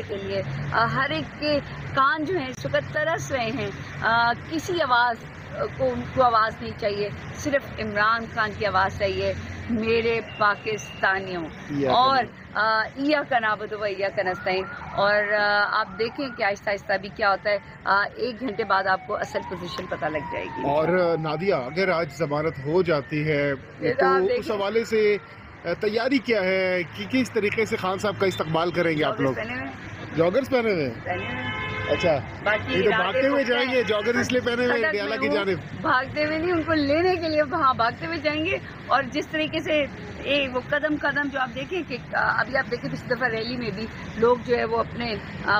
کے لیے ہر ایک کے کان جو ہیں اس وقت ترس رہے ہیں. کسی آواز کو ان کو آواز نہیں چاہیے, صرف عمران خان کی آواز چاہیے. میرے پاکستانیوں اور ایاک نعبد و ایاک نستعین. اور آپ دیکھیں کہ آہستہ آہستہ بھی کیا ہوتا ہے, 1 گھنٹے بعد آپ کو اصل پوزیشن پتہ لگ جائے گی. اور نادیہ اگر آج ضمانت ہو جاتی ہے تو اس حوالے سے تیاری کیا ہے کہ کس طریقے سے خان صاحب کا استقبال کریں گے آپ لوگ؟ جاگرز پہنے ہوئے ہیں. اچھا, یہ تو بھاگتے ہوئے جائیں گے جاگرز اس لیے پہنے ہوئے ڈیالہ کی جانب؟ بھاگتے ہوئے نہیں, ان کو لینے کے لیے وہاں بھاگتے ہوئے جائیں گے. اور جس طریقے سے وہ قدم قدم جو آپ دیکھیں کہ ابھی آپ دیکھیں پچھلی دفعہ ریلی میں بھی لوگ جو ہے وہ اپنے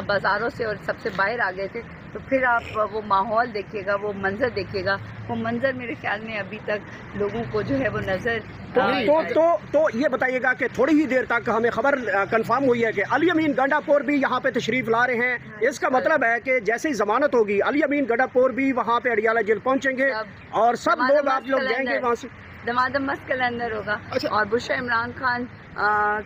بازاروں سے اور سب سے باہر آ گئے تھے, تو پھر آپ وہ ماحول دیکھیے گا, وہ منظر دیکھیے گا. وہ منظر میرے خیال میں ابھی تک لوگوں کو جو ہے وہ نظر تو یہ بتائیے گا کہ تھوڑی ہی دیر تک ہمیں خبر کنفرم ہوئی ہے کہ علی امین گنڈا پور بھی یہاں پہ تشریف لا رہے ہیں. اس کا مطلب ہے کہ جیسے ہی ضمانت ہوگی علی امین گنڈا پور بھی وہاں پہ اڈیالہ جیل پہنچیں گے اور سب لوگ آپ لوگ جائیں گے وہاں سے. دمادم مست کلندر ہوگا. اور بشرا عمران خان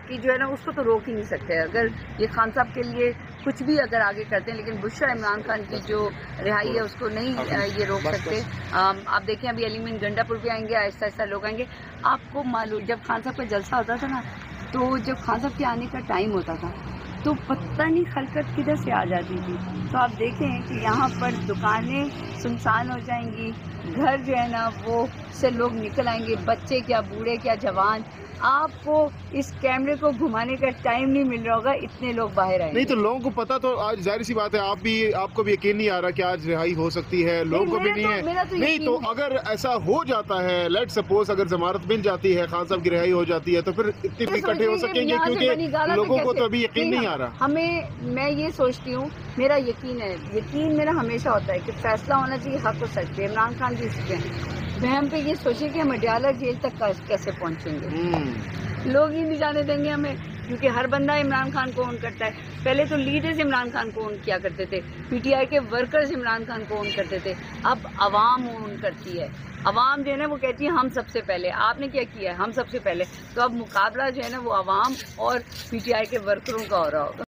کی جو ہے نا اس کو تو روک ہی نہیں سکتے. اگر یہ خان صاحب کے لیے کچھ بھی اگر آگے کرتے ہیں, لیکن بشرا عمران خان کی جو رہائی ہے اس کو نہیں یہ روک سکتے. آپ دیکھیں ابھی علی امین گنڈا پور بھی آئیں گے, آہستہ آہستہ لوگ آئیں گے. آپ کو معلوم جب خان صاحب کا جلسہ ہوتا تھا نا, تو جب خان صاحب کے آنے کا ٹائم ہوتا تھا تو پتہ نہیں خلقت کدھر سے آ جاتی تھی. تو آپ دیکھیں کہ یہاں پر دکانیں سنسان ہو جائیں گی, گھر جو ہے نا وہ سے لوگ نکل آئیں گے, بچے کیا بوڑھے کیا جوان. آپ کو اس کیمرے کو گھمانے کا ٹائم نہیں مل رہا ہوگا, اتنے لوگ باہر آئیں گے. نہیں تو لوگوں کو پتا تو آج ظاہر سی بات ہے آپ کو بھی یقین نہیں آ رہا کہ آج رہائی ہو سکتی ہے, لوگوں کو بھی نہیں ہے. نہیں تو اگر ایسا ہو جاتا ہے, لیٹ سپوز اگر ضمانت مل جاتی ہے, خان صاحب کی رہائی ہو جاتی ہے, تو پھر اتنے بھی اکٹھے ہو سکیں گے کیونکہ لوگوں کو تو ابھی یقین نہیں آ رہا. میں یہ سوچتی ہوں, میرا یقین ہے, یقین میرا ہمیشہ ہوتا ہے کہ فیصلہ ہونا چاہیے حق و سچ پہ. عمران خان کی اس پہ وہم پہ یہ سوچیں کہ ہم اڈیالہ جیل تک کیسے پہنچیں گے. لوگ ہی نہیں جانے دیں گے ہمیں, کیونکہ ہر بندہ عمران خان کو اون کرتا ہے. پہلے تو لیڈرز عمران خان کو اون کیا کرتے تھے, پی ٹی آئی کے ورکرز عمران خان کو اون کرتے تھے. اب عوام اون کرتی ہے. عوام جو ہے نا وہ کہتی ہے ہم سب سے پہلے. آپ نے کیا کیا ہے, ہم سب سے پہلے. تو اب مقابلہ جو ہے نا وہ عوام اور پی ٹی آئی کے ورکروں کا ہو رہا ہوگا.